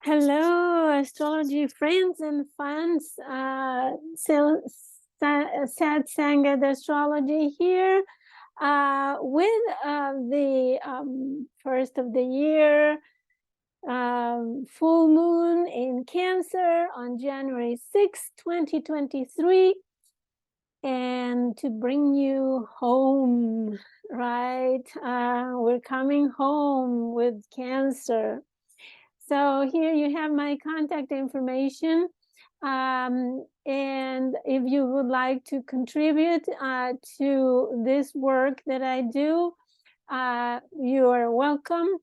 Hello, astrology friends and fans. Sad Sangad Astrology here with the first of the year full moon in Cancer on January 6, 2023. And to bring you home, right? We're coming home with Cancer. So here you have my contact information. And if you would like to contribute to this work that I do, you are welcome.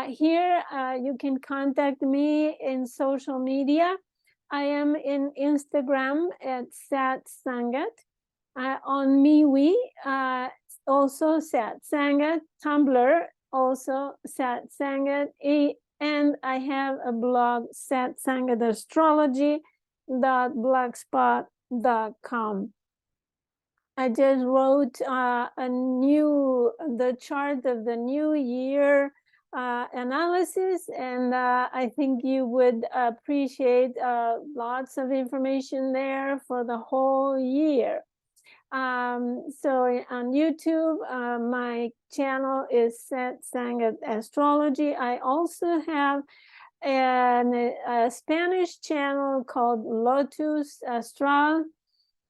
Here you can contact me in social media. I am in Instagram at Sat Sangat, on MeWe, also Sat Sangat, Tumblr, also Sat Sangat, and I have a blog, satsangatastrology.blogspot.com. I just wrote the chart of the new year analysis, and I think you would appreciate lots of information there for the whole year. So on YouTube, my channel is Sat Sangat Astrology. I also have a Spanish channel called Lotus Astral,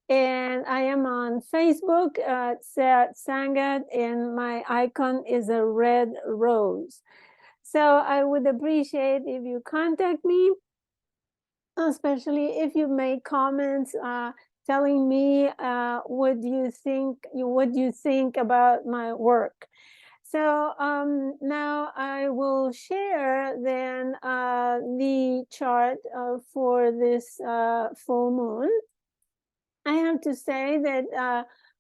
and I am on Facebook at Sat Sangat, and my icon is a red rose. So I would appreciate if you contact me, especially if you make comments telling me what you think about my work. So now I will share then the chart for this full moon. I have to say that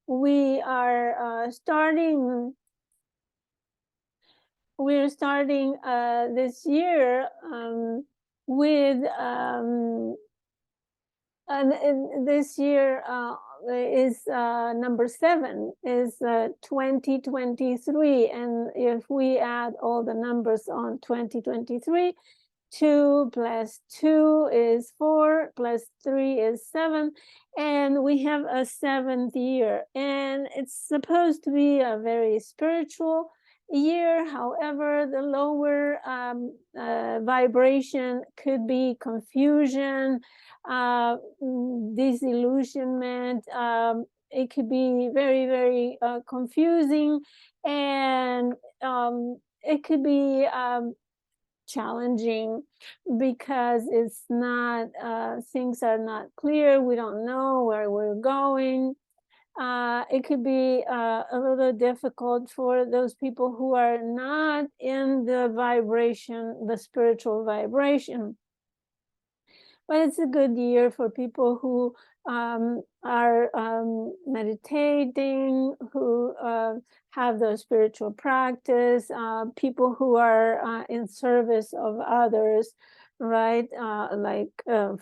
we're starting this year with and this year is number 7 is 2023, and if we add all the numbers on 2023, 2 plus 2 is 4 plus 3 is 7, and we have a 7th year, and it's supposed to be a very spiritual year. However, the lower vibration could be confusion, disillusionment. It could be very, very confusing, and it could be challenging because it's not things are not clear. We don't know where we're going. It could be a little difficult for those people who are not in the spiritual vibration. But it's a good year for people who are meditating, who have the spiritual practice, people who are in service of others, right?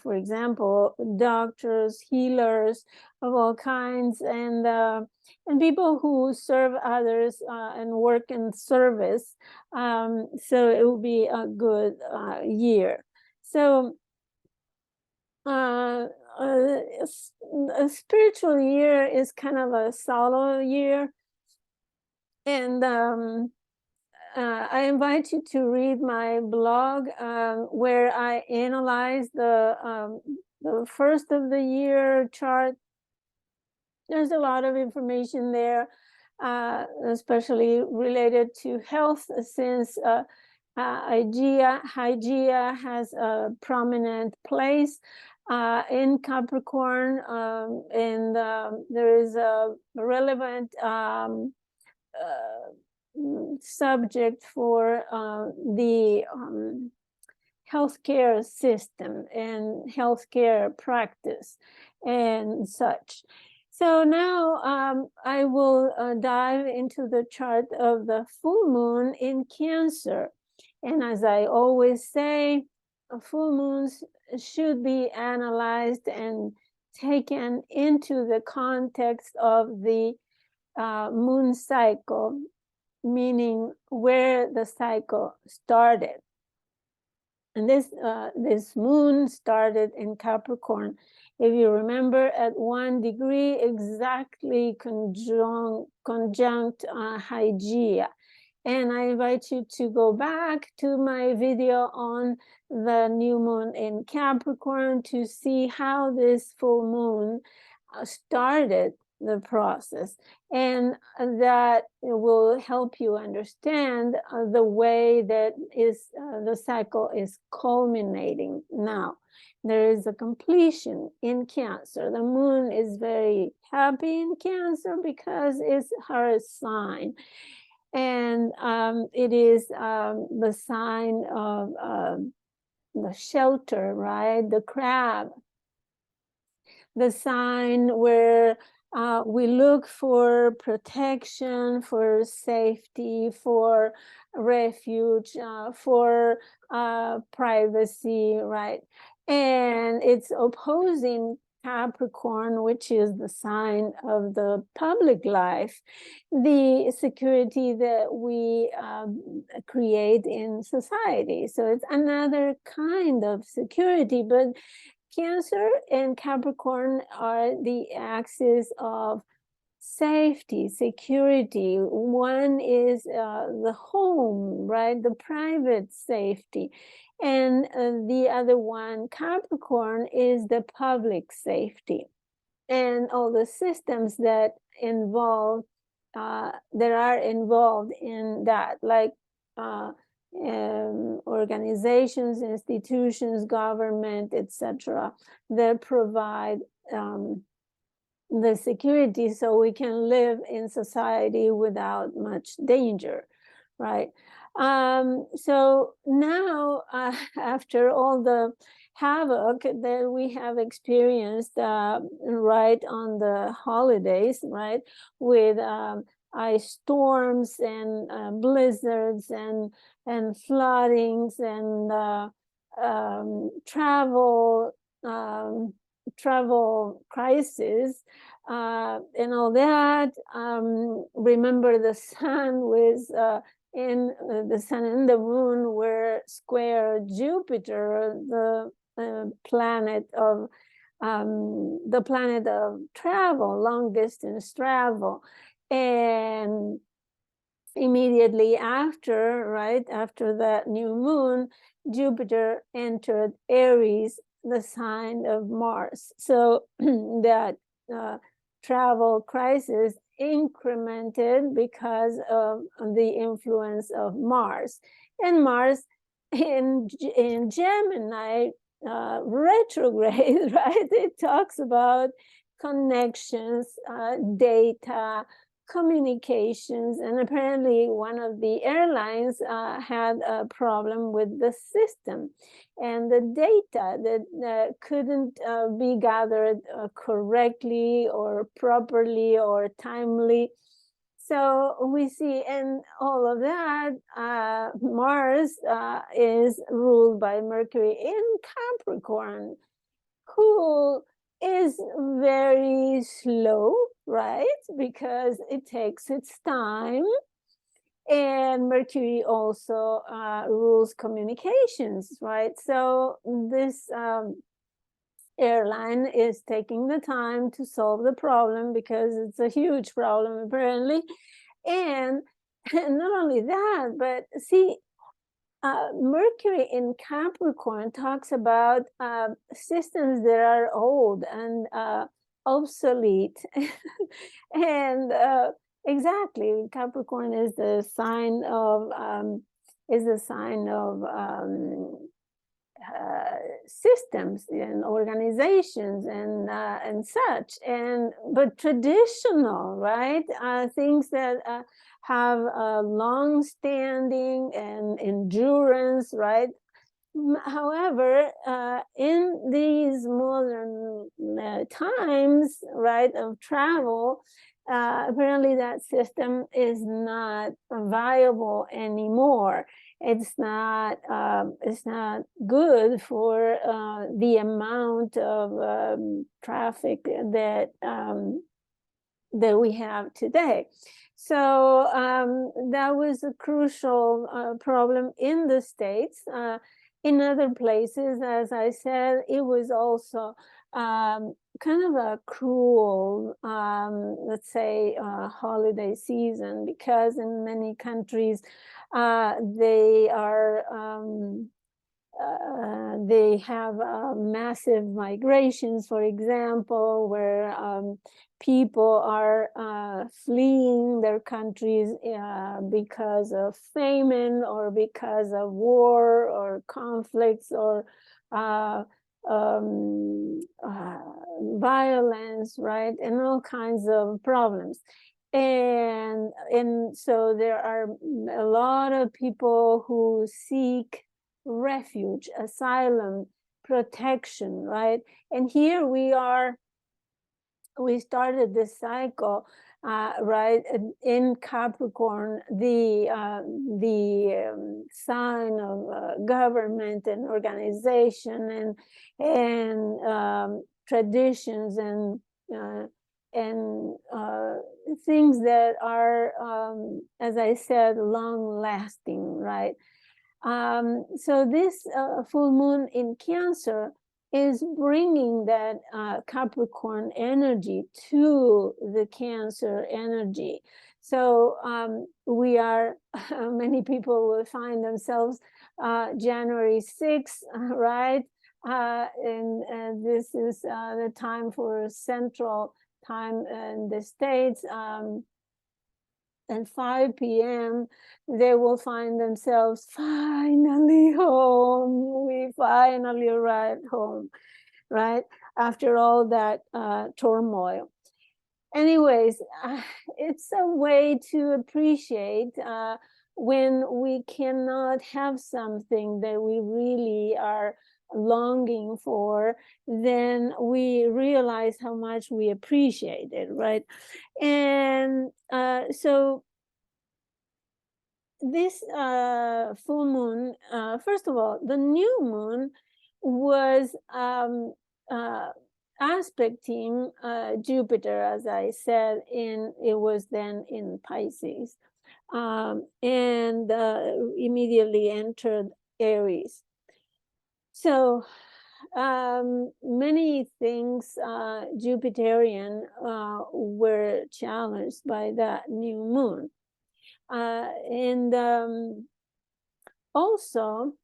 For example, doctors, healers of all kinds, and people who serve others and work in service. So it will be a good year. So a spiritual year is kind of a solo year, and I invite you to read my blog where I analyze the first of the year chart. There's a lot of information there, especially related to health, since Hygeia has a prominent place in Capricorn, and there is a relevant subject for the healthcare system and healthcare practice and such. So now I will dive into the chart of the full moon in Cancer. And as I always say, full moons should be analyzed and taken into the context of the moon cycle, meaning where the cycle started. And this moon started in Capricorn. If you remember, at 1 degree exactly conjunct Hygeia. And I invite you to go back to my video on the new moon in Capricorn to see how this full moon started the process, and that will help you understand the way that the cycle is culminating now. There is a completion in Cancer. The moon is very happy in Cancer because it's her sign, and it is the sign of the shelter, right? The crab, the sign where we look for protection, for safety, for refuge, for privacy, right? And it's opposing Capricorn, which is the sign of the public life, the security that we create in society. So it's another kind of security, but Cancer and Capricorn are the axis of safety, security. One is the home, right? The private safety. And the other one, Capricorn, is the public safety. And all the systems that are involved in that, like organizations, institutions, government, etc., that provide the security so we can live in society without much danger, right? So now, after all the havoc that we have experienced right on the holidays, right, with ice storms and blizzards and floodings and travel crisis and all that. Remember, the sun was the sun and the moon were square Jupiter, the planet of travel, long distance travel. And immediately after, right after that new moon, Jupiter entered Aries, the sign of Mars. So that travel crisis incremented because of the influence of Mars. And Mars in Gemini retrograde, right? It talks about connections, data, communications, and apparently one of the airlines had a problem with the system, and the data that couldn't be gathered correctly or properly or timely. So we see, and all of that, Mars is ruled by Mercury in Capricorn, who is very slow, right? Because it takes its time. And Mercury also rules communications, right? So this airline is taking the time to solve the problem because it's a huge problem, apparently. And not only that, but see, Mercury in Capricorn talks about systems that are old and obsolete. And exactly, Capricorn is the sign of systems and organizations and such, but traditional, right? Things that have long-standing and endurance, right? However, in these modern times, right, of travel, apparently that system is not viable anymore. It's not good for the amount of traffic that we have today. So that was a crucial problem in the States. in other places, as I said, it was also kind of a cruel, let's say, holiday season, because in many countries they are they have massive migrations, for example, where people are fleeing their countries because of famine or because of war or conflicts or violence, right? And all kinds of problems. And so there are a lot of people who seek refuge, asylum, protection, right? And here we started this cycle, right, in Capricorn, the sign of government and organization and traditions and things that are, as I said, long lasting, right? So this full moon in Cancer is bringing that Capricorn energy to the Cancer energy. So we are, many people will find themselves January 6th, right? And this is the time for Central Time in the States. And 5 p.m., they will find themselves finally home. We finally arrived home, right? After all that turmoil. Anyways, it's a way to appreciate when we cannot have something that we really are longing for, then we realize how much we appreciate it, right? And so this full moon, first of all, the new moon was aspecting Jupiter, as I said, it was then in Pisces, and immediately entered Aries. So many things Jupiterian were challenged by that new moon. And also,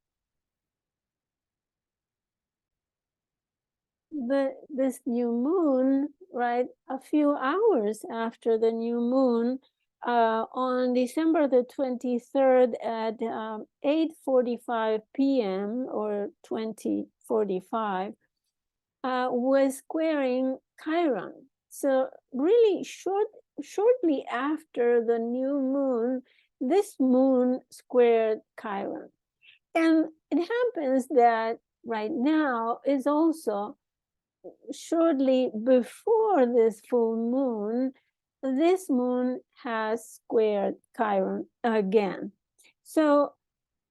this new moon, right, a few hours after the new moon, on December the 23rd at 8:45 p.m. or 20:45, was squaring Chiron. So really shortly after the new moon, this moon squared Chiron. And it happens that right now is also shortly before this full moon, this moon has squared Chiron again. So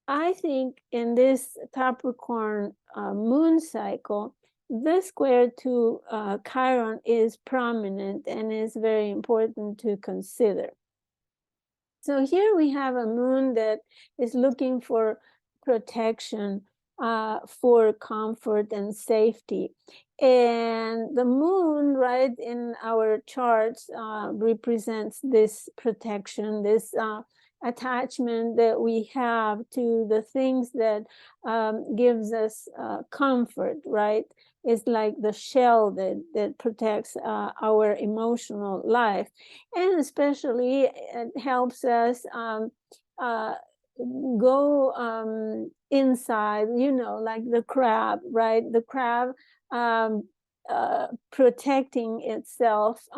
I think in this Capricorn moon cycle, this square to Chiron is prominent and is very important to consider. So here we have a moon that is looking for protection, for comfort and safety. And the moon, right, in our charts represents this protection, this attachment that we have to the things that gives us comfort, right? It's like the shell that protects our emotional life. And especially it helps us go inside, you know, like the crab, right? The crab protecting itself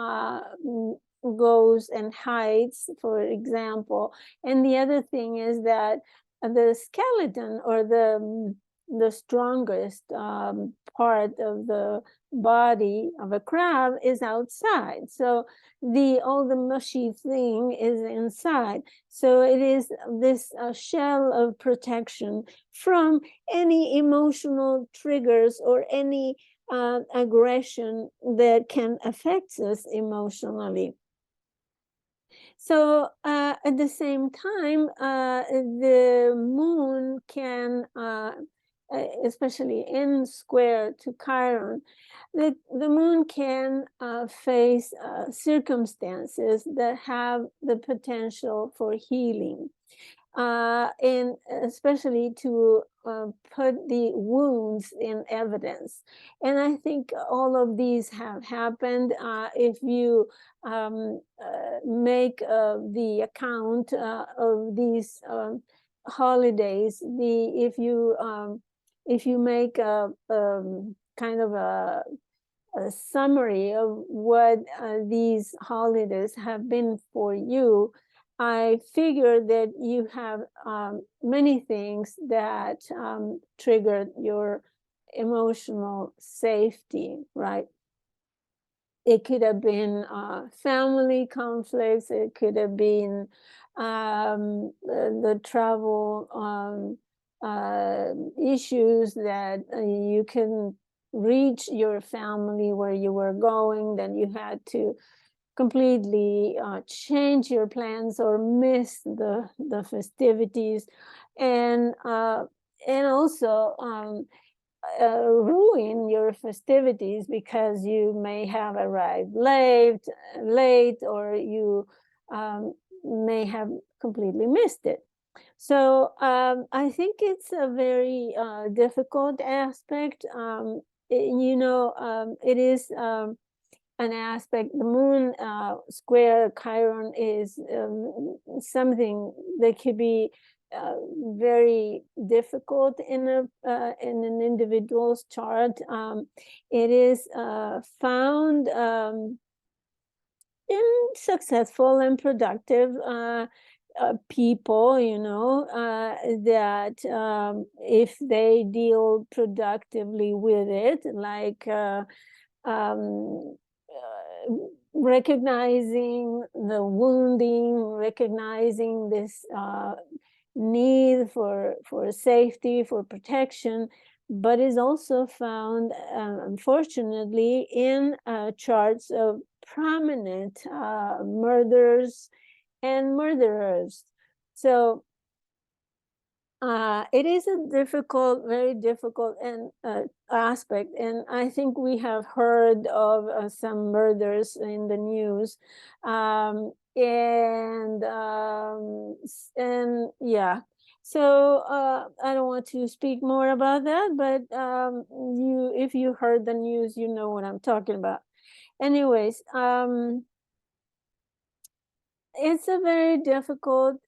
goes and hides, for example. And the other thing is that the skeleton, or the strongest part of the body of a crab, is outside. So all the mushy thing is inside. So it is this shell of protection from any emotional triggers or any aggression that can affect us emotionally. So at the same time, the moon can especially in square to Chiron, the moon can face circumstances that have the potential for healing, and especially to put the wounds in evidence. And I think all of these have happened. If you make the account of these holidays, if you make a kind of a summary of what these holidays have been for you, I figure that you have many things that triggered your emotional safety, right? It could have been family conflicts. It could have been the travel issues that you can reach your family where you were going, then you had to completely change your plans or miss the festivities, and also ruin your festivities because you may have arrived late, or you may have completely missed it. So I think it's a very difficult aspect. It is an aspect. The moon square Chiron is something that could be very difficult in an individual's chart. It is found in successful and productive people, that if they deal productively with it, like um, recognizing the wounding, recognizing this need for safety, for protection, but is also found, unfortunately, in charts of prominent murders and murderers. So it is a very difficult and aspect, and I think we have heard of some murders in the news, and yeah. So I don't want to speak more about that, but if you heard the news, you know what I'm talking about. Anyways, it's a very difficult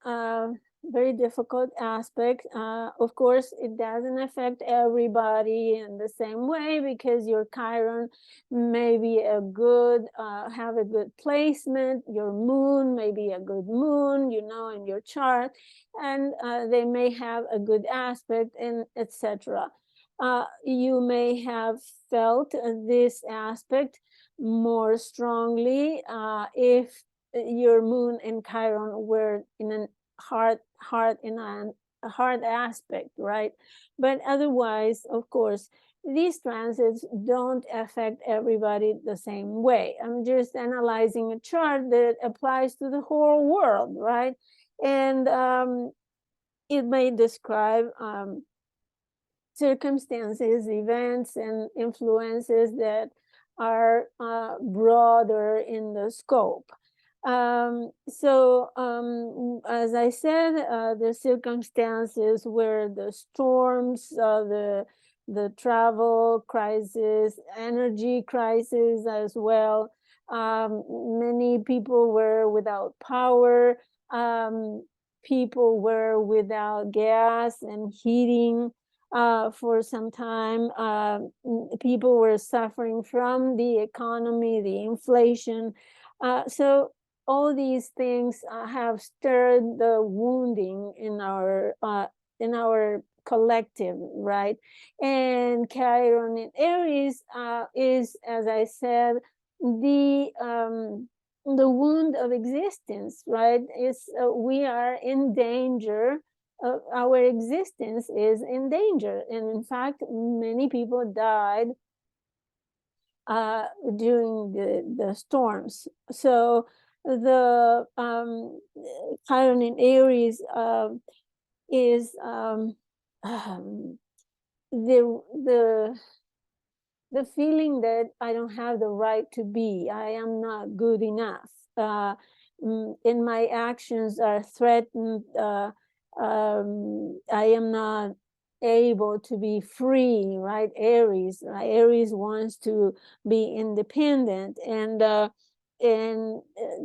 aspect. Of course, it doesn't affect everybody in the same way, because your Chiron may be have a good placement. Your moon may be a good moon, in your chart, and they may have a good aspect, and etc. You may have felt this aspect more strongly if your moon and Chiron were in a hard aspect, right? But otherwise, of course, these transits don't affect everybody the same way. I'm just analyzing a chart that applies to the whole world, right? And it may describe circumstances, events, and influences that are broader in the scope. As I said, the circumstances where the storms, the travel crisis, energy crisis as well. Many people were without power. People were without gas and heating for some time. People were suffering from the economy, the inflation. So all these things have stirred the wounding in our collective, right? And Chiron in Aries is, as I said, the wound of existence, right? We are in danger. Our existence is in danger, and in fact, many people died during the storms. So the Chiron in Aries is the feeling that I don't have the right to be, I am not good enough, and my actions are threatened, I am not able to be free, right? Aries wants to be independent, and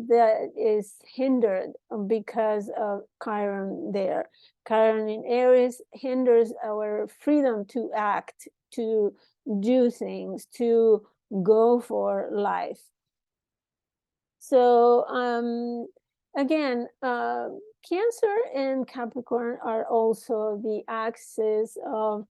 that is hindered because of Chiron there. Chiron in Aries hinders our freedom to act, to do things, to go for life. So again, Cancer and Capricorn are also the axis of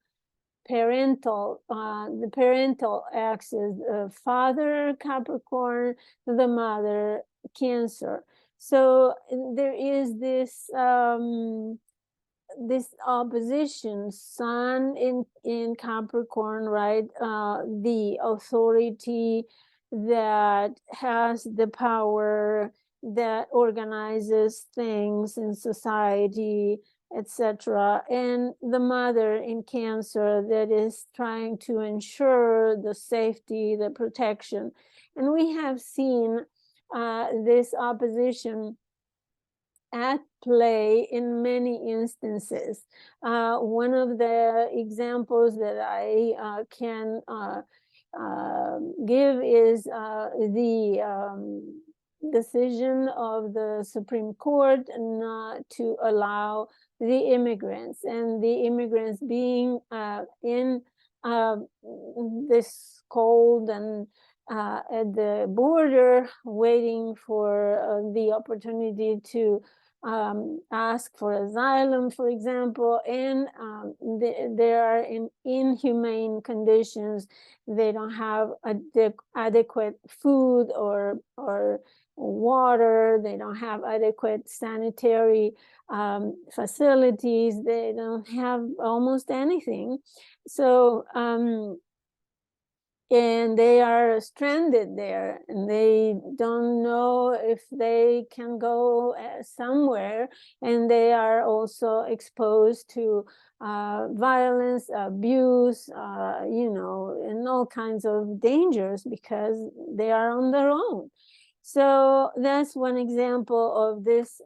the parental axis, father Capricorn, the mother Cancer. So there is this opposition, Sun in Capricorn, right? The authority that has the power, that organizes things in society, etc., and the mother in Cancer that is trying to ensure the safety, the protection. And we have seen this opposition at play in many instances. One of the examples that I can give is the decision of the Supreme Court not to allow the immigrants, and the immigrants being in this cold and at the border, waiting for the opportunity to ask for asylum, for example, and they are in inhumane conditions. They don't have adequate food or water. They don't have adequate sanitary facilities. They don't have almost anything. So and they are stranded there, and they don't know if they can go somewhere, and they are also exposed to violence, abuse, and all kinds of dangers because they are on their own. So that's one example of this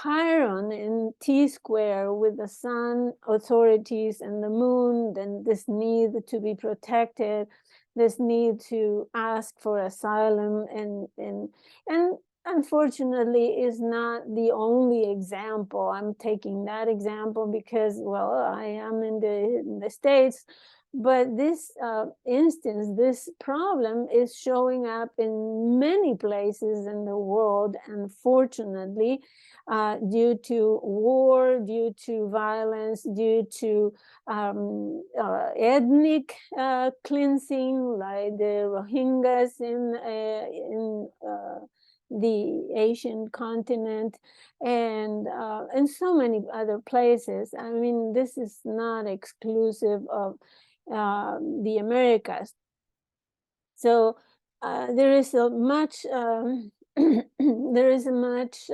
Chiron in T-square with the sun, authorities, and the moon, then this need to be protected, this need to ask for asylum, and unfortunately is not the only example. I'm taking that example because, well, I am in the States, but this instance, this problem is showing up in many places in the world, unfortunately, due to war, due to violence, due to ethnic cleansing, like the Rohingyas in the Asian continent, and so many other places. I mean, this is not exclusive of the Americas. So there is a much there is a much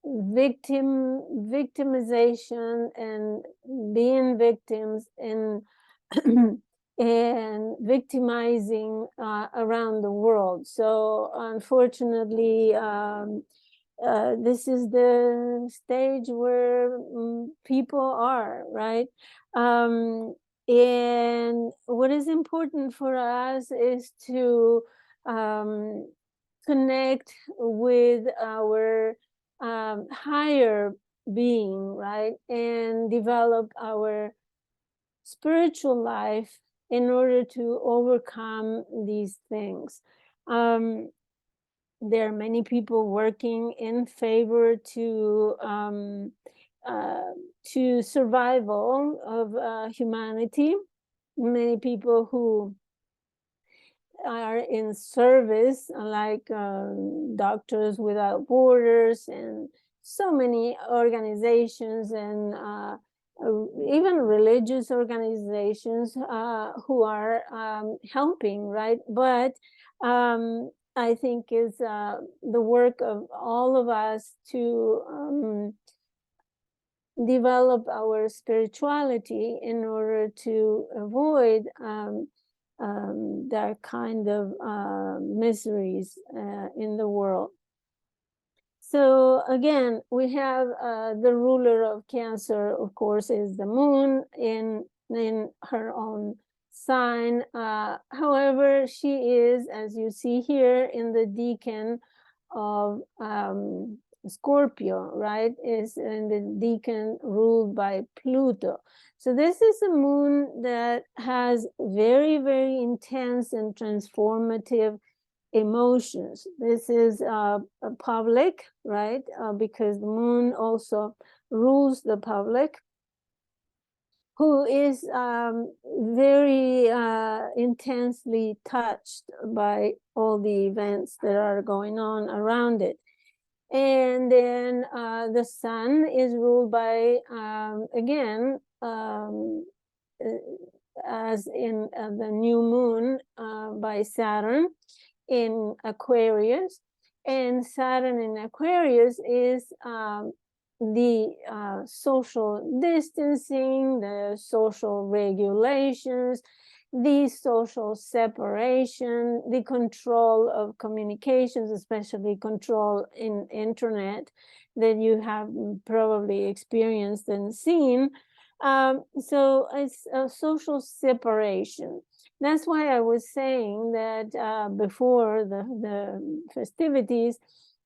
victimization and being victims and and victimizing around the world. So unfortunately, this is the stage where people are, right? And what is important for us is to connect with our higher being, right? And develop our spiritual life in order to overcome these things. There are many people working in favor to survival of humanity. Many people who are in service, like Doctors Without Borders, and so many organizations, and even religious organizations who are helping, right? But I think it's the work of all of us to develop our spirituality in order to avoid that kind of miseries in the world. So again, we have the ruler of Cancer, of course, is the moon in her own sign. However, she is, as you see here, in the decan of Scorpio, right? Is in the decan ruled by Pluto. So this is a moon that has very, very intense and transformative emotions. This is a public, right? Because the moon also rules the public, who is very intensely touched by all the events that are going on around it. And then the sun is ruled by, again, as in the new moon, by Saturn in Aquarius. And Saturn in Aquarius is the social distancing, the social regulations, the social separation, the control of communications, especially control in internet that you have probably experienced and seen. So it's a social separation. That's why I was saying that before the festivities,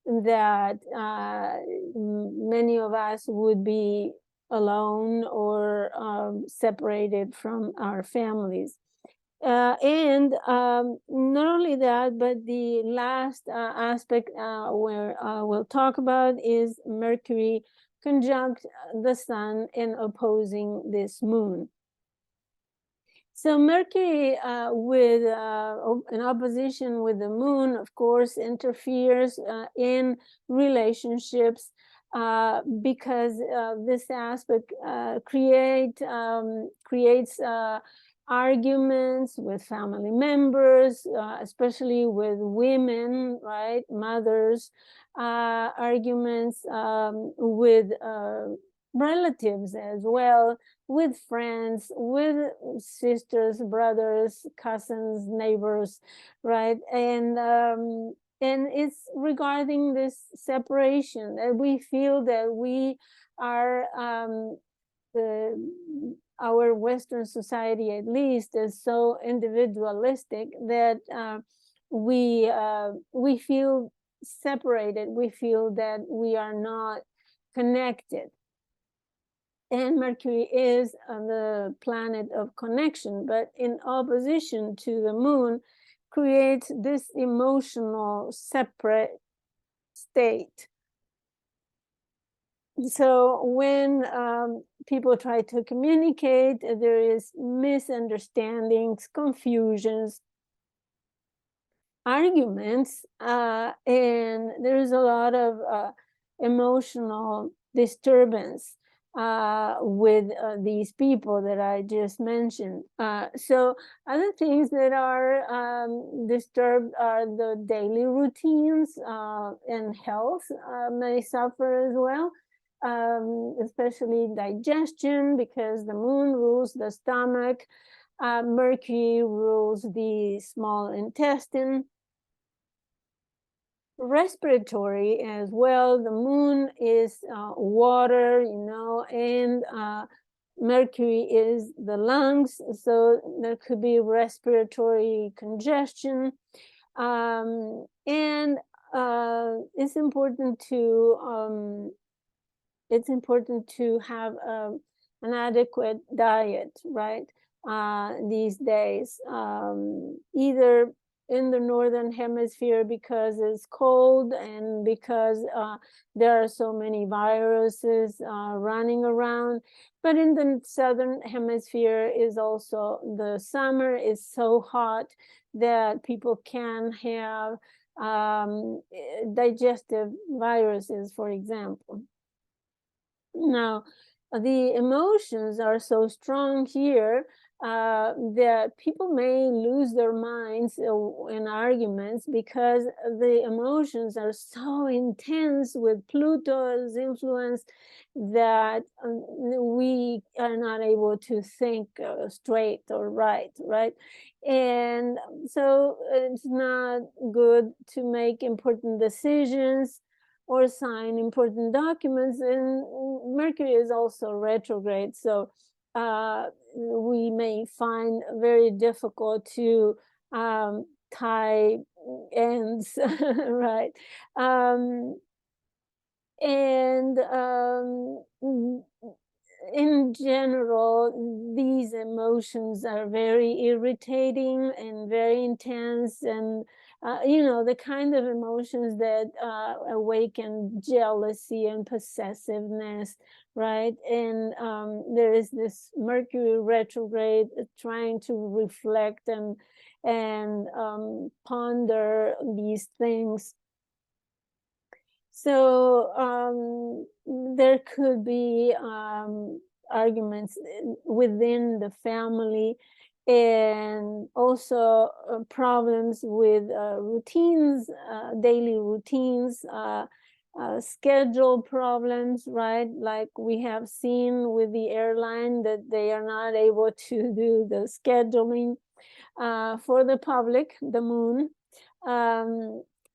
that many of us would be alone or separated from our families. And not only that, but the last aspect where we'll talk about is Mercury conjunct the sun and opposing this moon. So Mercury with in opposition with the moon, of course, interferes in relationships because this aspect creates arguments with family members, especially with women, right? Mothers, arguments with relatives as well, with friends, with sisters, brothers, cousins, neighbors, right? And it's regarding this separation that we feel that we are our Western society, at least, is so individualistic that we feel separated. We feel that we are not connected. And Mercury is the planet of connection, but in opposition to the moon, creates this emotional separate state. So when people try to communicate, there is misunderstandings, confusions, arguments, and there is a lot of emotional disturbance with these people that I just mentioned. So other things that are disturbed are the daily routines, and health may suffer as well, especially digestion, because the moon rules the stomach. Mercury rules the small intestine. Respiratory as well. The moon is water, you know, and Mercury is the lungs, so there could be respiratory congestion. And it's important to have an adequate diet, right? These days, either in the northern hemisphere because it's cold and because there are so many viruses running around, but in the southern hemisphere is also the summer is so hot that people can have digestive viruses, for example. Now, the emotions are so strong here that people may lose their minds in arguments because the emotions are so intense with Pluto's influence that we are not able to think straight or right. And so it's not good to make important decisions or sign important documents. And Mercury is also retrograde, so we may find very difficult to tie ends, right? And in general, these emotions are very irritating and very intense, and the kind of emotions that awaken jealousy and possessiveness, right? And there is this Mercury retrograde trying to reflect and ponder these things. So there could be arguments within the family, and also problems with routines, daily routines, schedule problems, right? Like we have seen with the airline, that they are not able to do the scheduling for the public, the moon.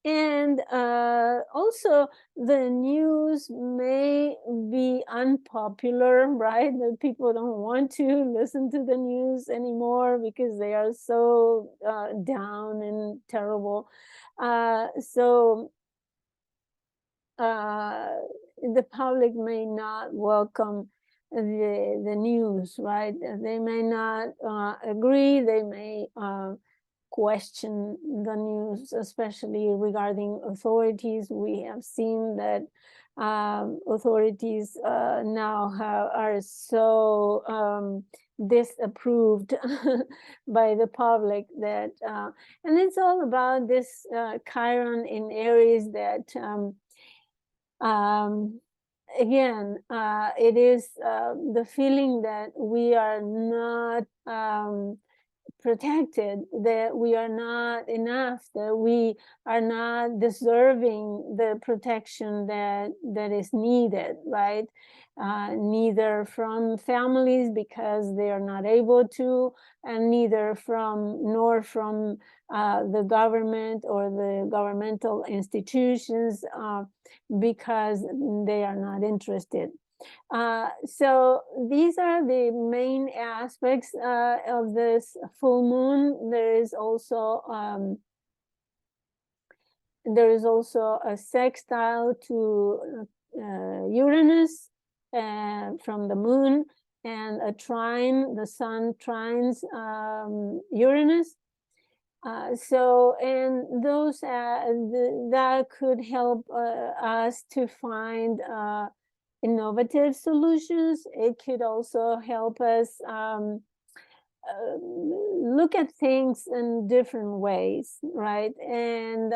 And also the news may be unpopular, right? That people don't want to listen to the news anymore because they are so down and terrible. So the public may not welcome the news, right? They may not agree. They may question the news, especially regarding authorities. We have seen that authorities now are so disapproved by the public that, and it's all about this Chiron in Aries that again, it is the feeling that we are not protected, that we are not enough, that we are not deserving the protection that is needed, right? Neither from families because they are not able to, and neither nor from the government or the governmental institutions because they are not interested. So these are the main aspects of this full moon. There is also a sextile to Uranus from the moon, and a trine. The sun trines Uranus. And those that could help us to find innovative solutions. It could also help us look at things in different ways, right? And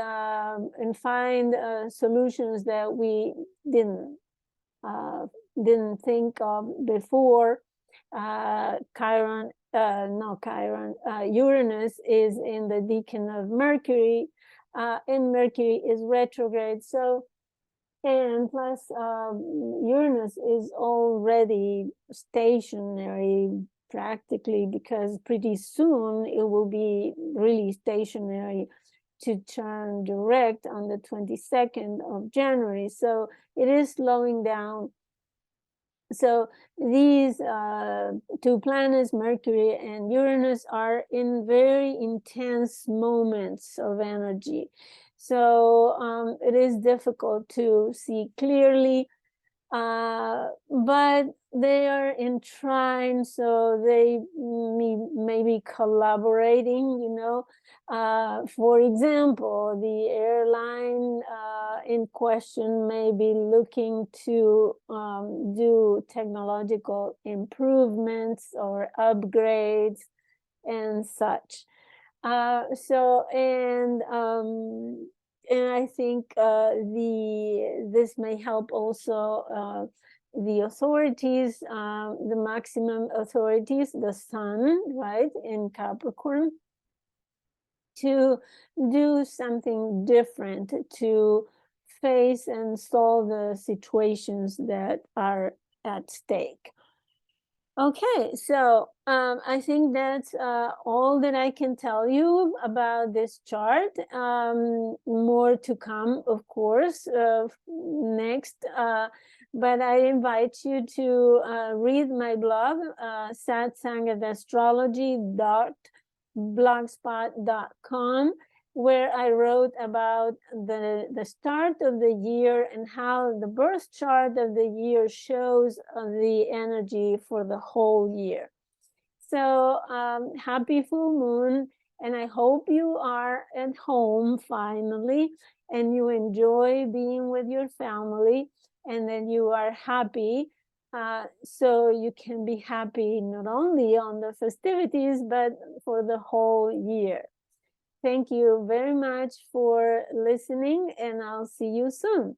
find solutions that we didn't think of before. Uranus is in the decan of Mercury, and Mercury is retrograde. So, and plus Uranus is already stationary practically, because pretty soon it will be really stationary to turn direct on the 22nd of January. So it is slowing down. So these two planets, Mercury and Uranus, are in very intense moments of energy. So it is difficult to see clearly, but they are in trine, so they may be collaborating, for example, the airline in question may be looking to do technological improvements or upgrades and such. And I think this may help also the authorities, the maximum authorities, the sun, right, in Capricorn, to do something different, to face and solve the situations that are at stake. Okay, so I think that's all that I can tell you about this chart. More to come, of course, next. But I invite you to read my blog, satsangastrology.blogspot.com, where I wrote about the start of the year and how the birth chart of the year shows the energy for the whole year. So happy full moon, and I hope you are at home finally, and you enjoy being with your family, and that you are happy, so you can be happy not only on the festivities, but for the whole year. Thank you very much for listening, and I'll see you soon.